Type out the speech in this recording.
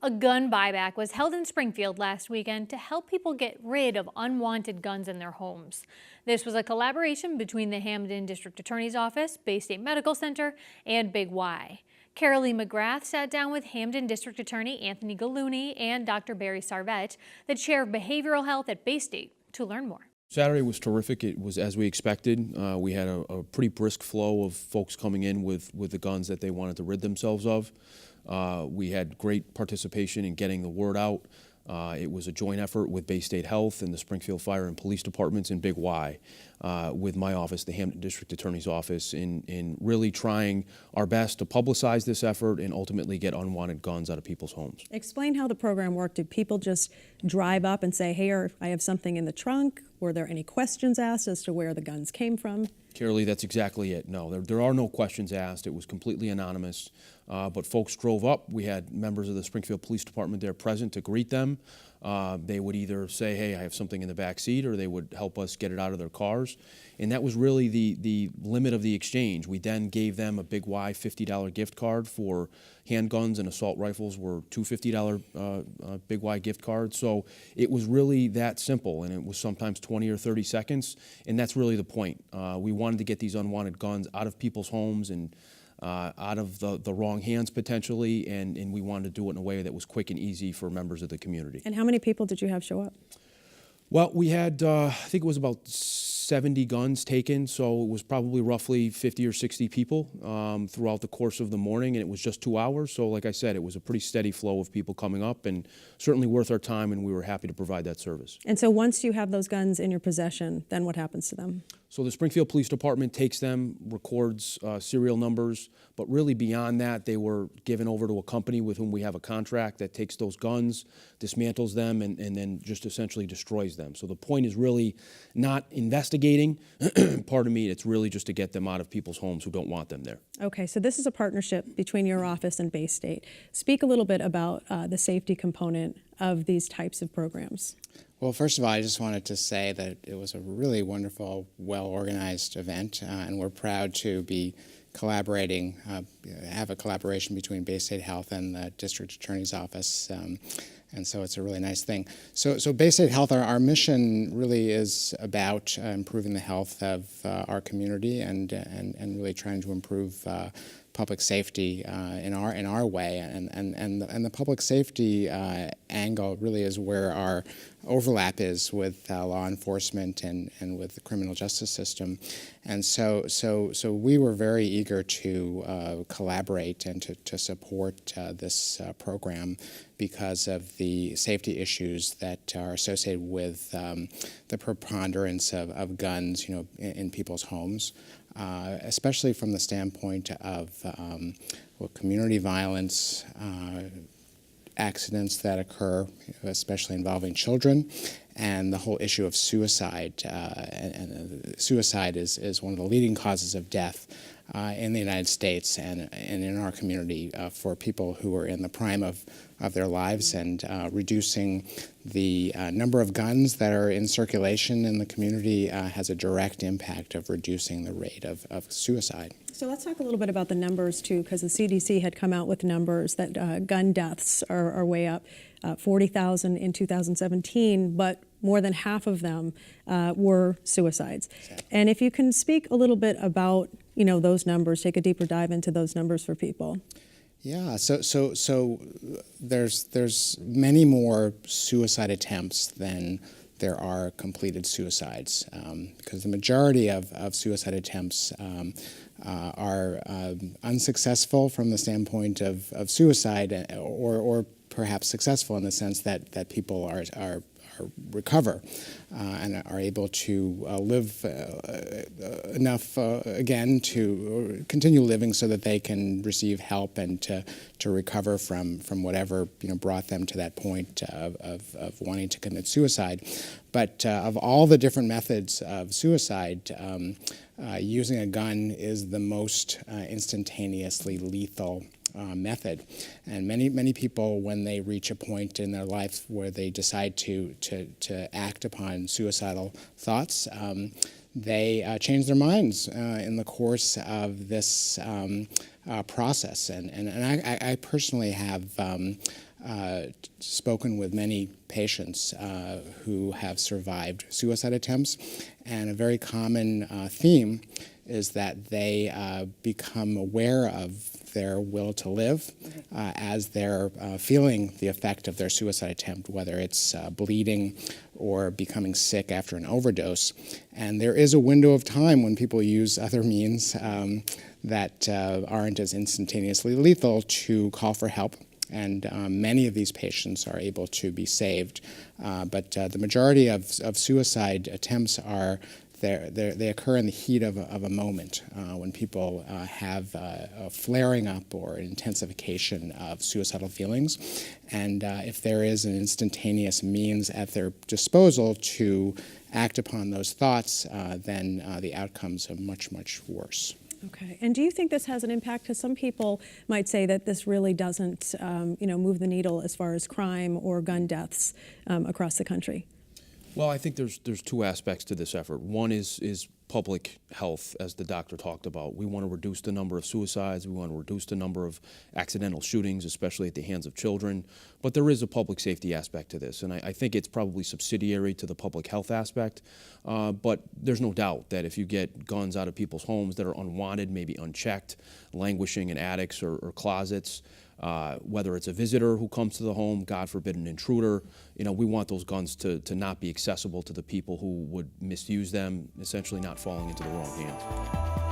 A gun buyback was held in Springfield last weekend to help people get rid of unwanted guns in their homes. This was a collaboration between the Hampden District Attorney's Office, Baystate Medical Center, and Big Y. Carolee McGrath sat down with Hampden District Attorney Anthony Gulluni and Dr. Barry Sarvet, the chair of behavioral health at Baystate, to learn more. Saturday was terrific. It was as we expected. We had a pretty brisk flow of folks coming in with the guns that they wanted to rid themselves of. We had great participation in getting the word out. It was a joint effort with Baystate Health and the Springfield Fire and Police Departments and Big Y, with my office, the Hampden District Attorney's Office, in really trying our best to publicize this effort and ultimately get unwanted guns out of people's homes. Explain how the program worked. Did people just drive up and say, hey, I have something in the trunk? Were there any questions asked as to where the guns came from? Carolee, that's exactly it. No, there are no questions asked. It was completely anonymous, but folks drove up. We had members of the Springfield Police Department there present to greet them. They would either say, hey, I have something in the back seat, or they would help us get it out of their cars. And that was really the limit of the exchange. We then gave them a Big Y $50 gift card for handguns, and assault rifles were two $50 Big Y gift cards. So it was really that simple, and it was sometimes 20 or 30 seconds, and that's really the point. We wanted to get these unwanted guns out of people's homes and out of the wrong hands potentially, and we wanted to do it in a way that was quick and easy for members of the community. And how many people did you have show up? Well, we had, I think it was about 70 guns taken, so it was probably roughly 50 or 60 people throughout the course of the morning, and it was just 2 hours. So like I said, it was a pretty steady flow of people coming up, and certainly worth our time, and we were happy to provide that service. And so once you have those guns in your possession, then what happens to them? So the Springfield Police Department takes them, records serial numbers, but really beyond that, they were given over to a company with whom we have a contract that takes those guns, dismantles them, and then just essentially destroys them. So the point is really not investigating, pardon me, it's really just to get them out of people's homes who don't want them there. Okay, so this is a partnership between your office and Baystate. Speak a little bit about the safety component of these types of programs. Well, first of all, I just wanted to say that it was a really wonderful, well-organized event, and we're proud to be collaborating, have a collaboration between Baystate Health and the District Attorney's Office, and so it's a really nice thing. So Baystate Health, our mission really is about improving the health of our community and really trying to improve public safety in our way, and the public safety angle really is where our overlap is with law enforcement and with the criminal justice system, and so we were very eager to collaborate and to support this program because of the safety issues that are associated with the preponderance of guns, in people's homes. Especially from the standpoint of community violence, accidents that occur, especially involving children, and the whole issue of suicide. And suicide is one of the leading causes of death in the United States and in our community for people who are in the prime of their lives, and reducing the number of guns that are in circulation in the community has a direct impact of reducing the rate of suicide. So let's talk a little bit about the numbers too, because the CDC had come out with numbers that gun deaths are way up, 40,000 in 2017, but more than half of them were suicides. Exactly. And if you can speak a little bit about those numbers, take a deeper dive into those numbers for people. Yeah, so there's many more suicide attempts than there are completed suicides, because the majority of suicide attempts are unsuccessful from the standpoint of suicide, or perhaps successful in the sense that people are recover and are able to live enough again to continue living so that they can receive help and to recover from whatever brought them to that point of wanting to commit suicide. But of all the different methods of suicide, using a gun is the most instantaneously lethal method, and many people, when they reach a point in their life where they decide to act upon suicidal thoughts, they change their minds in the course of this process. And I personally have spoken with many patients who have survived suicide attempts, and a very common theme is that they become aware of their will to live as they're feeling the effect of their suicide attempt, whether it's bleeding or becoming sick after an overdose. And there is a window of time when people use other means that aren't as instantaneously lethal to call for help. And many of these patients are able to be saved. But the majority of suicide attempts are they occur in the heat of a moment when people have a flaring up or an intensification of suicidal feelings. And if there is an instantaneous means at their disposal to act upon those thoughts, then the outcomes are much, much worse. Okay. And do you think this has an impact? Because some people might say that this really doesn't, move the needle as far as crime or gun deaths across the country. Well, I think there's two aspects to this effort. One is public health, as the doctor talked about. We want to reduce the number of suicides. We want to reduce the number of accidental shootings, especially at the hands of children. But there is a public safety aspect to this, and I think it's probably subsidiary to the public health aspect. But there's no doubt that if you get guns out of people's homes that are unwanted, maybe unchecked, languishing in attics or closets, whether it's a visitor who comes to the home, God forbid an intruder, we want those guns to not be accessible to the people who would misuse them, essentially not falling into the wrong hands.